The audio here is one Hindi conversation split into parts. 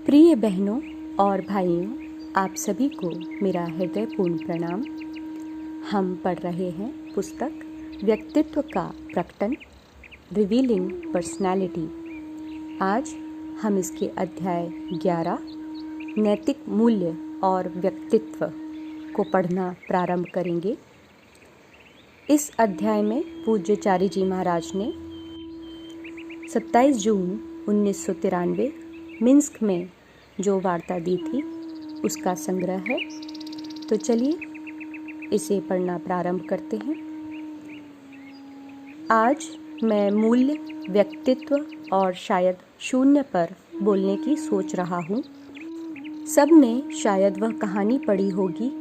प्रिय बहनों और भाइयों, आप सभी को मेरा हृदयपूर्ण प्रणाम। हम पढ़ रहे हैं पुस्तक व्यक्तित्व का प्रकटन, रिवीलिंग पर्सनालिटी। आज हम इसके अध्याय 11 नैतिक मूल्य और व्यक्तित्व को पढ़ना प्रारंभ करेंगे। इस अध्याय में पूज्य चारी जी महाराज ने 27 जून 1993 मिन्स्क में जो वार्ता दी थी उसका संग्रह है। तो चलिए इसे पढ़ना प्रारंभ करते हैं। आज मैं मूल्य, व्यक्तित्व और शायद शून्य पर बोलने की सोच रहा हूँ। सब ने शायद वह कहानी पढ़ी होगी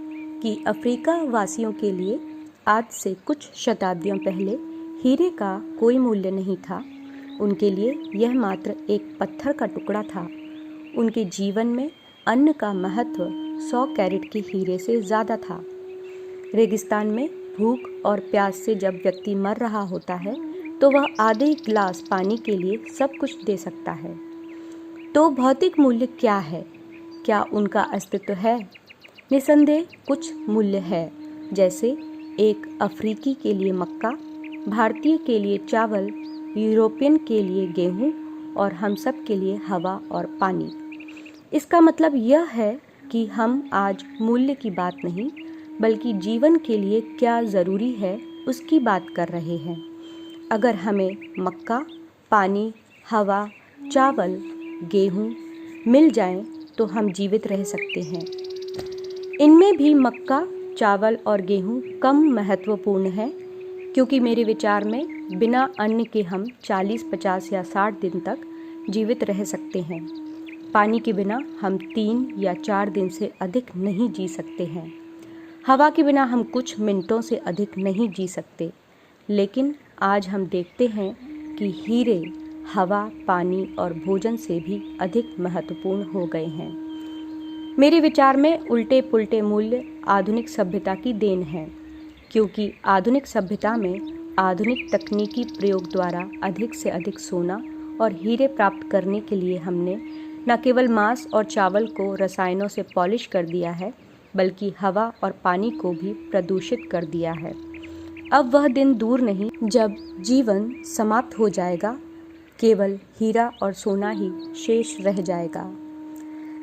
कि अफ्रीका वासियों के लिए आज से कुछ शताब्दियों पहले हीरे का कोई मूल्य नहीं था। उनके लिए यह मात्र एक पत्थर का टुकड़ा था। उनके जीवन में अन्न का महत्व 100 कैरेट के हीरे से ज़्यादा था। रेगिस्तान में भूख और प्यास से जब व्यक्ति मर रहा होता है तो वह आधे गिलास पानी के लिए सब कुछ दे सकता है। तो भौतिक मूल्य क्या है? क्या उनका अस्तित्व है? निसंदेह कुछ मूल्य है, जैसे एक अफ्रीकी के लिए मक्का, भारतीय के लिए चावल, यूरोपियन के लिए गेहूं और हम सब के लिए हवा और पानी। इसका मतलब यह है कि हम आज मूल्य की बात नहीं बल्कि जीवन के लिए क्या ज़रूरी है उसकी बात कर रहे हैं। अगर हमें मक्का, पानी, हवा, चावल, गेहूं मिल जाएं तो हम जीवित रह सकते हैं। इनमें भी मक्का, चावल और गेहूं कम महत्वपूर्ण है, क्योंकि मेरे विचार में बिना अन्न के हम 40, 50 या 60 दिन तक जीवित रह सकते हैं। पानी के बिना हम 3 या 4 दिन से अधिक नहीं जी सकते हैं। हवा के बिना हम कुछ मिनटों से अधिक नहीं जी सकते। लेकिन आज हम देखते हैं कि हीरे हवा, पानी और भोजन से भी अधिक महत्वपूर्ण हो गए हैं। मेरे विचार में उल्टे पुल्टे मूल्य आधुनिक सभ्यता की देन है, क्योंकि आधुनिक सभ्यता में आधुनिक तकनीकी प्रयोग द्वारा अधिक से अधिक सोना और हीरे प्राप्त करने के लिए हमने न केवल मांस और चावल को रसायनों से पॉलिश कर दिया है, बल्कि हवा और पानी को भी प्रदूषित कर दिया है। अब वह दिन दूर नहीं जब जीवन समाप्त हो जाएगा, केवल हीरा और सोना ही शेष रह जाएगा।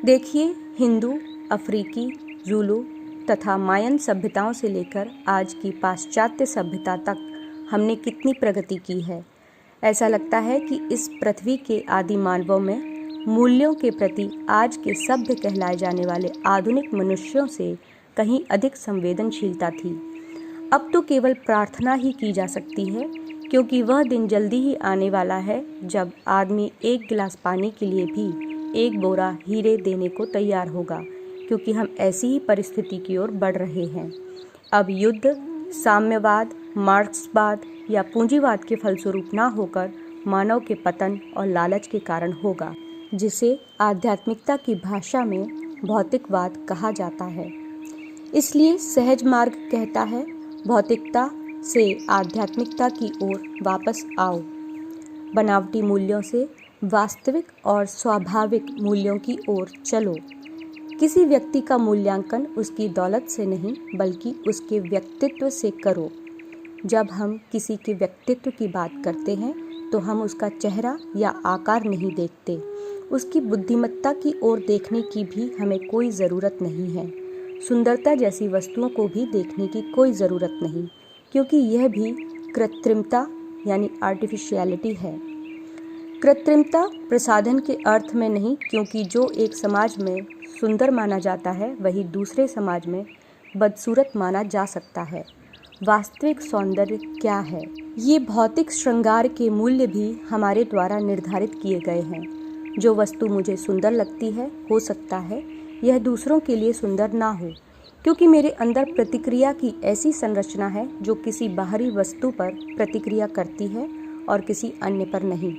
देखिए, हिंदू, अफ्रीकी, ज़ूलू तथा मायन सभ्यताओं से लेकर आज की पाश्चात्य सभ्यता तक हमने कितनी प्रगति की है। ऐसा लगता है कि इस पृथ्वी के आदि मानवों में मूल्यों के प्रति आज के सभ्य कहलाए जाने वाले आधुनिक मनुष्यों से कहीं अधिक संवेदनशीलता थी। अब तो केवल प्रार्थना ही की जा सकती है, क्योंकि वह दिन जल्दी ही आने वाला है जब आदमी एक गिलास पानी के लिए भी एक बोरा हीरे देने को तैयार होगा, क्योंकि हम ऐसी ही परिस्थिति की ओर बढ़ रहे हैं। अब युद्ध, साम्यवाद, मार्क्सवाद या पूंजीवाद के फलस्वरूप ना होकर मानव के पतन और लालच के कारण होगा, जिसे आध्यात्मिकता की भाषा में भौतिकवाद कहा जाता है। इसलिए सहज मार्ग कहता है, भौतिकता से आध्यात्मिकता की ओर वापस आओ। बनावटी मूल्यों से वास्तविक और स्वाभाविक मूल्यों की ओर चलो। किसी व्यक्ति का मूल्यांकन उसकी दौलत से नहीं बल्कि उसके व्यक्तित्व से करो। जब हम किसी के व्यक्तित्व की बात करते हैं तो हम उसका चेहरा या आकार नहीं देखते, उसकी बुद्धिमत्ता की ओर देखने की भी हमें कोई ज़रूरत नहीं है। सुंदरता जैसी वस्तुओं को भी देखने की कोई ज़रूरत नहीं, क्योंकि यह भी कृत्रिमता यानी आर्टिफिशियलिटी है। कृत्रिमता प्रसाधन के अर्थ में नहीं, क्योंकि जो एक समाज में सुंदर माना जाता है वही दूसरे समाज में बदसूरत माना जा सकता है। वास्तविक सौंदर्य क्या है? ये भौतिक श्रृंगार के मूल्य भी हमारे द्वारा निर्धारित किए गए हैं। जो वस्तु मुझे सुंदर लगती है, हो सकता है यह दूसरों के लिए सुंदर ना हो, क्योंकि मेरे अंदर प्रतिक्रिया की ऐसी संरचना है जो किसी बाहरी वस्तु पर प्रतिक्रिया करती है और किसी अन्य पर नहीं।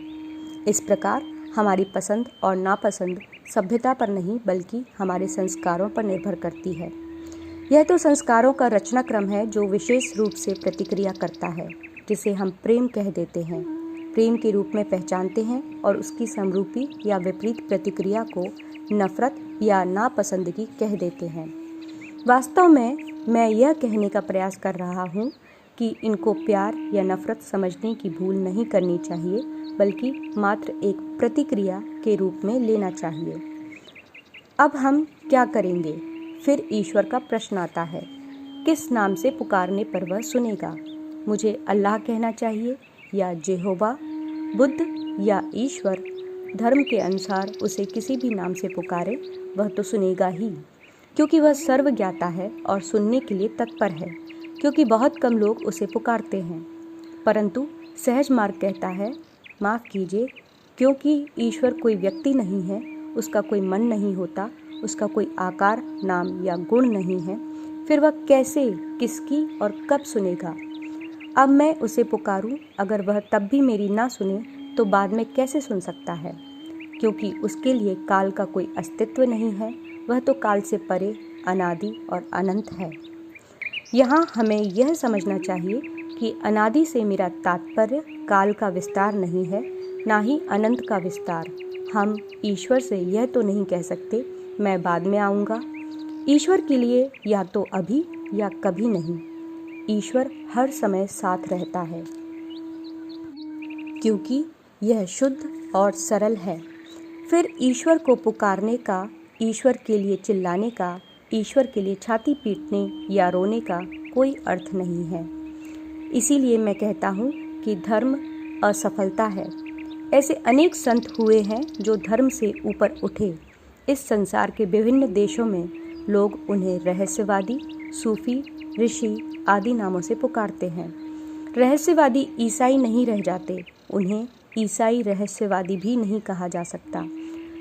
इस प्रकार हमारी पसंद और नापसंद सभ्यता पर नहीं बल्कि हमारे संस्कारों पर निर्भर करती है। यह तो संस्कारों का रचनाक्रम है जो विशेष रूप से प्रतिक्रिया करता है, जिसे हम प्रेम कह देते हैं। प्रेम के रूप में पहचानते हैं और उसकी समरूपी या विपरीत प्रतिक्रिया को नफरत या नापसंदगी कह देते हैं। वास्तव में मैं यह कहने का प्रयास कर रहा हूँ कि इनको प्यार या नफरत समझने की भूल नहीं करनी चाहिए, बल्कि मात्र एक प्रतिक्रिया के रूप में लेना चाहिए। अब हम क्या करेंगे? फिर ईश्वर का प्रश्न आता है, किस नाम से पुकारने पर वह सुनेगा? मुझे अल्लाह कहना चाहिए या जेहोवा, बुद्ध या ईश्वर? धर्म के अनुसार उसे किसी भी नाम से पुकारे, वह तो सुनेगा ही, क्योंकि वह सर्वज्ञाता है और सुनने के लिए तत्पर है, क्योंकि बहुत कम लोग उसे पुकारते हैं। परंतु सहज मार्ग कहता है, माफ़ कीजिए, क्योंकि ईश्वर कोई व्यक्ति नहीं है, उसका कोई मन नहीं होता, उसका कोई आकार, नाम या गुण नहीं है, फिर वह कैसे, किसकी और कब सुनेगा? अब मैं उसे पुकारूं, अगर वह तब भी मेरी ना सुने तो बाद में कैसे सुन सकता है? क्योंकि उसके लिए काल का कोई अस्तित्व नहीं है, वह तो काल से परे, अनादि और अनंत है। यहाँ हमें यह समझना चाहिए कि अनादि से मेरा तात्पर्य काल का विस्तार नहीं है, ना ही अनंत का विस्तार। हम ईश्वर से यह तो नहीं कह सकते, मैं बाद में आऊँगा। ईश्वर के लिए या तो अभी या कभी नहीं। ईश्वर हर समय साथ रहता है, क्योंकि यह शुद्ध और सरल है। फिर ईश्वर को पुकारने का, ईश्वर के लिए चिल्लाने का, ईश्वर के लिए छाती पीटने या रोने का कोई अर्थ नहीं है। इसीलिए मैं कहता हूँ कि धर्म असफलता है। ऐसे अनेक संत हुए हैं जो धर्म से ऊपर उठे। इस संसार के विभिन्न देशों में लोग उन्हें रहस्यवादी, सूफी, ऋषि आदि नामों से पुकारते हैं। रहस्यवादी ईसाई नहीं रह जाते, उन्हें ईसाई रहस्यवादी भी नहीं कहा जा सकता।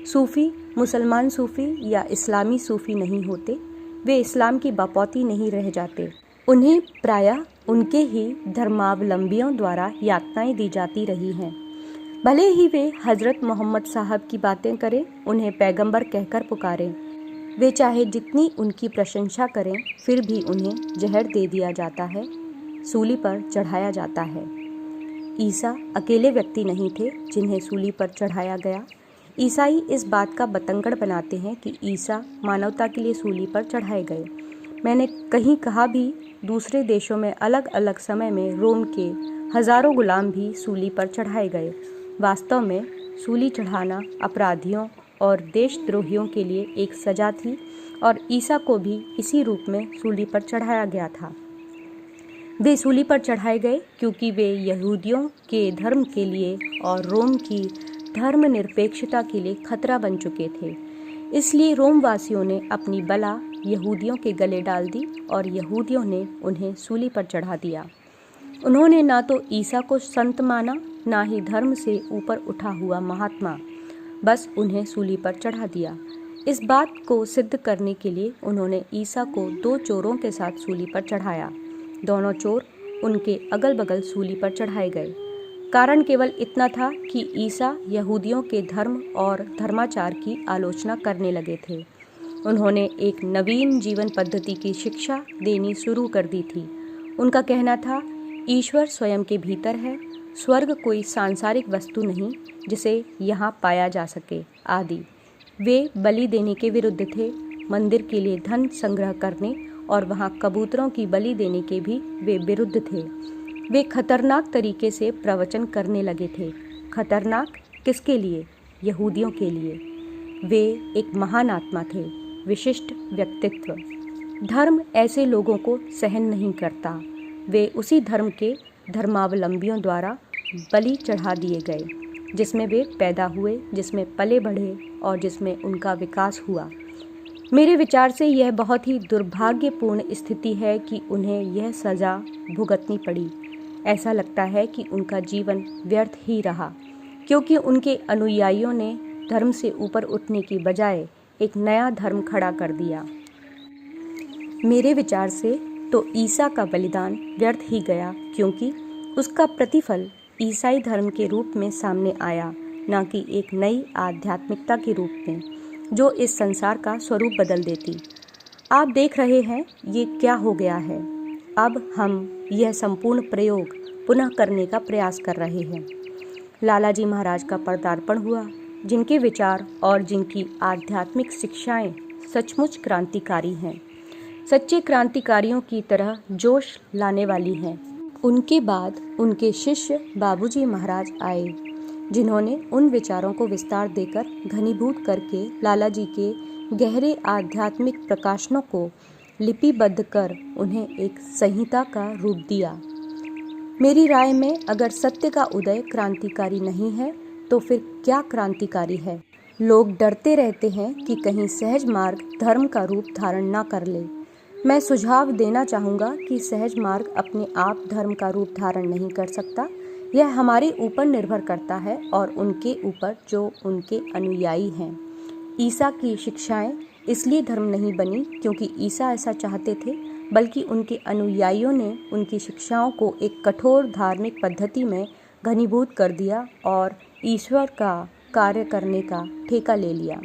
सूफी मुसलमान सूफी या इस्लामी सूफी नहीं होते, वे इस्लाम की बापौती नहीं रह जाते। उन्हें प्रायः उनके ही धर्मावलंबियों द्वारा यातनाएं दी जाती रही हैं। भले ही वे हज़रत मोहम्मद साहब की बातें करें, उन्हें पैगंबर कहकर पुकारें, वे चाहे जितनी उनकी प्रशंसा करें, फिर भी उन्हें जहर दे दिया जाता है, सूली पर चढ़ाया जाता है। ईसा अकेले व्यक्ति नहीं थे जिन्हें सूली पर चढ़ाया गया। ईसाई इस बात का बतंगड़ बनाते हैं कि ईसा मानवता के लिए सूली पर चढ़ाए गए। मैंने कहीं कहा भी, दूसरे देशों में अलग अलग समय में रोम के हजारों गुलाम भी सूली पर चढ़ाए गए। वास्तव में सूली चढ़ाना अपराधियों और देशद्रोहियों के लिए एक सजा थी और ईसा को भी इसी रूप में सूली पर चढ़ाया गया था। वे सूली पर चढ़ाए गए क्योंकि वे यहूदियों के धर्म के लिए और रोम की धर्मनिरपेक्षता के लिए खतरा बन चुके थे। इसलिए रोम वासियों ने अपनी बला यहूदियों के गले डाल दी और यहूदियों ने उन्हें सूली पर चढ़ा दिया। उन्होंने ना तो ईसा को संत माना, ना ही धर्म से ऊपर उठा हुआ महात्मा, बस उन्हें सूली पर चढ़ा दिया। इस बात को सिद्ध करने के लिए उन्होंने ईसा को 2 चोरों के साथ सूली पर चढ़ाया। दोनों चोर उनके अगल बगल सूली पर चढ़ाए गए। कारण केवल इतना था कि ईसा यहूदियों के धर्म और धर्माचार की आलोचना करने लगे थे। उन्होंने एक नवीन जीवन पद्धति की शिक्षा देनी शुरू कर दी थी। उनका कहना था, ईश्वर स्वयं के भीतर है, स्वर्ग कोई सांसारिक वस्तु नहीं जिसे यहाँ पाया जा सके आदि। वे बलि देने के विरुद्ध थे, मंदिर के लिए धन संग्रह करने और वहाँ कबूतरों की बलि देने के भी वे विरुद्ध थे। वे खतरनाक तरीके से प्रवचन करने लगे थे। खतरनाक किसके लिए? यहूदियों के लिए। वे एक महान आत्मा थे, विशिष्ट व्यक्तित्व। धर्म ऐसे लोगों को सहन नहीं करता। वे उसी धर्म के धर्मावलंबियों द्वारा बलि चढ़ा दिए गए जिसमें वे पैदा हुए, जिसमें पले बढ़े और जिसमें उनका विकास हुआ। मेरे विचार से यह बहुत ही दुर्भाग्यपूर्ण स्थिति है कि उन्हें यह सज़ा भुगतनी पड़ी। ऐसा लगता है कि उनका जीवन व्यर्थ ही रहा, क्योंकि उनके अनुयायियों ने धर्म से ऊपर उठने की बजाय एक नया धर्म खड़ा कर दिया। मेरे विचार से तो ईसा का बलिदान व्यर्थ ही गया, क्योंकि उसका प्रतिफल ईसाई धर्म के रूप में सामने आया, न कि एक नई आध्यात्मिकता के रूप में जो इस संसार का स्वरूप बदल देती। आप देख रहे हैं ये क्या हो गया है। अब हम यह संपूर्ण प्रयोग पुनः करने का प्रयास कर रहे हैं। लालाजी महाराज का पदार्पण हुआ, जिनके विचार और जिनकी आध्यात्मिक शिक्षाएं सचमुच क्रांतिकारी हैं, सच्चे क्रांतिकारियों की तरह जोश लाने वाली हैं। उनके बाद उनके शिष्य बाबूजी महाराज आए, जिन्होंने उन विचारों को विस्तार देकर घनीभूत करके लालाजी के गहरे आध्यात्मिक प्रकाशनों को लिपिबद्ध कर उन्हें एक संहिता का रूप दिया। मेरी राय में अगर सत्य का उदय क्रांतिकारी नहीं है तो फिर क्या क्रांतिकारी है? लोग डरते रहते हैं कि कहीं सहज मार्ग धर्म का रूप धारण न कर ले। मैं सुझाव देना चाहूँगा कि सहज मार्ग अपने आप धर्म का रूप धारण नहीं कर सकता। यह हमारे ऊपर निर्भर करता है और उनके ऊपर जो उनके अनुयायी हैं। ईसा की शिक्षाएं इसलिए धर्म नहीं बनी क्योंकि ईसा ऐसा चाहते थे, बल्कि उनके अनुयायियों ने उनकी शिक्षाओं को एक कठोर धार्मिक पद्धति में घनीभूत कर दिया और ईश्वर का कार्य करने का ठेका ले लिया।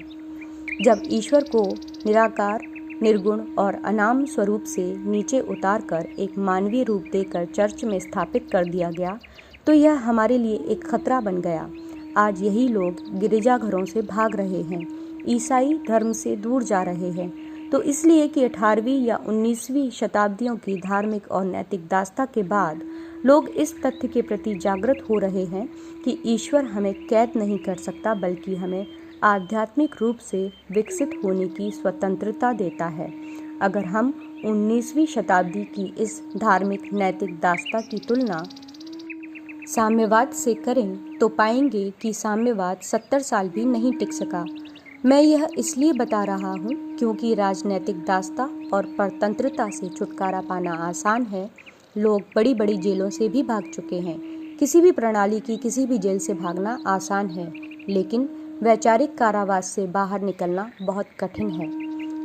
जब ईश्वर को निराकार, निर्गुण और अनाम स्वरूप से नीचे उतारकर एक मानवीय रूप देकर चर्च में स्थापित कर दिया गया, तो यह हमारे लिए एक खतरा बन गया। आज यही लोग गिरजाघरों से भाग रहे हैं, ईसाई धर्म से दूर जा रहे हैं, तो इसलिए कि 18वीं या 19वीं शताब्दियों की धार्मिक और नैतिक दास्ता के बाद लोग इस तथ्य के प्रति जागृत हो रहे हैं कि ईश्वर हमें कैद नहीं कर सकता, बल्कि हमें आध्यात्मिक रूप से विकसित होने की स्वतंत्रता देता है। अगर हम 19वीं शताब्दी की इस धार्मिक नैतिक दास्ता की तुलना साम्यवाद से करें तो पाएंगे कि साम्यवाद 70 साल भी नहीं टिक सका। मैं यह इसलिए बता रहा हूँ क्योंकि राजनैतिक दास्ता और परतंत्रता से छुटकारा पाना आसान है। लोग बड़ी बड़ी जेलों से भी भाग चुके हैं। किसी भी प्रणाली की किसी भी जेल से भागना आसान है, लेकिन वैचारिक कारावास से बाहर निकलना बहुत कठिन है,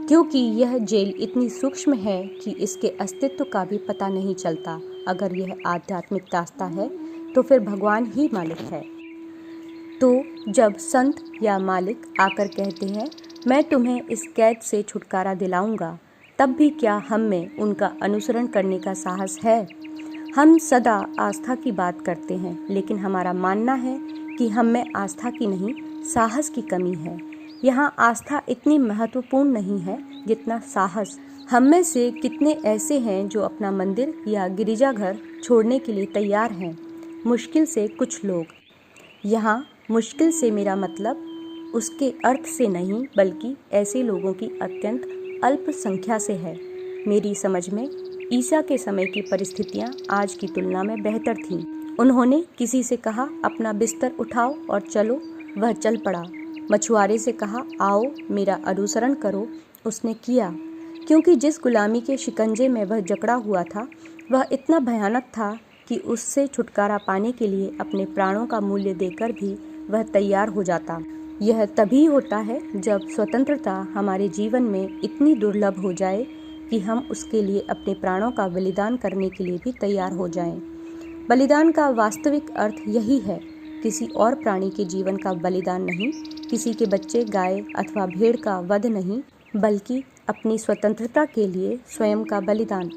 क्योंकि यह जेल इतनी सूक्ष्म है कि इसके अस्तित्व का भी पता नहीं चलता। अगर यह आध्यात्मिक दास्ता है तो फिर भगवान ही मालिक है। तो जब संत या मालिक आकर कहते हैं मैं तुम्हें इस कैद से छुटकारा दिलाऊंगा, तब भी क्या हम में उनका अनुसरण करने का साहस है? हम सदा आस्था की बात करते हैं, लेकिन हमारा मानना है कि हम में आस्था की नहीं, साहस की कमी है। यहाँ आस्था इतनी महत्वपूर्ण नहीं है जितना साहस। हम में से कितने ऐसे हैं जो अपना मंदिर या गिरिजाघर छोड़ने के लिए तैयार हैं? मुश्किल से कुछ लोग। यहाँ मुश्किल से मेरा मतलब उसके अर्थ से नहीं, बल्कि ऐसे लोगों की अत्यंत अल्प संख्या से है। मेरी समझ में ईसा के समय की परिस्थितियाँ आज की तुलना में बेहतर थीं। उन्होंने किसी से कहा अपना बिस्तर उठाओ और चलो, वह चल पड़ा। मछुआरे से कहा आओ मेरा अनुसरण करो, उसने किया, क्योंकि जिस गुलामी के शिकंजे में वह जकड़ा हुआ था वह इतना भयानक था कि उससे छुटकारा पाने के लिए अपने प्राणों का मूल्य देकर भी वह तैयार हो जाता। यह तभी होता है जब स्वतंत्रता हमारे जीवन में इतनी दुर्लभ हो जाए कि हम उसके लिए अपने प्राणों का बलिदान करने के लिए भी तैयार हो जाएं। बलिदान का वास्तविक अर्थ यही है, किसी और प्राणी के जीवन का बलिदान नहीं, किसी के बच्चे, गाय अथवा भेड़ का वध नहीं, बल्कि अपनी स्वतंत्रता के लिए स्वयं का बलिदान।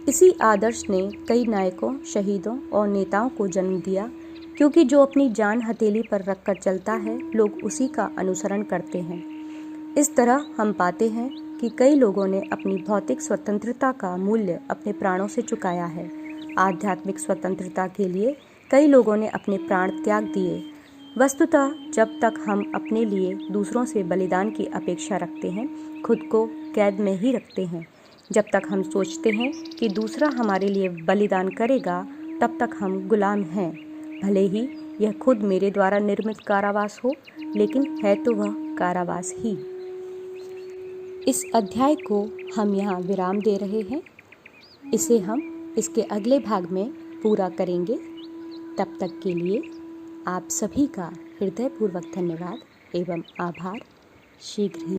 इसी आदर्श ने कई नायकों, शहीदों और नेताओं को जन्म दिया, क्योंकि जो अपनी जान हथेली पर रखकर चलता है, लोग उसी का अनुसरण करते हैं। इस तरह हम पाते हैं कि कई लोगों ने अपनी भौतिक स्वतंत्रता का मूल्य अपने प्राणों से चुकाया है। आध्यात्मिक स्वतंत्रता के लिए कई लोगों ने अपने प्राण त्याग दिए। वस्तुतः जब तक हम अपने लिए दूसरों से बलिदान की अपेक्षा रखते हैं, खुद को कैद में ही रखते हैं। जब तक हम सोचते हैं कि दूसरा हमारे लिए बलिदान करेगा, तब तक हम गुलाम हैं। भले ही यह खुद मेरे द्वारा निर्मित कारावास हो, लेकिन है तो वह कारावास ही। इस अध्याय को हम यहाँ विराम दे रहे हैं। इसे हम इसके अगले भाग में पूरा करेंगे। तब तक के लिए आप सभी का हृदयपूर्वक धन्यवाद एवं आभार। शीघ्र ही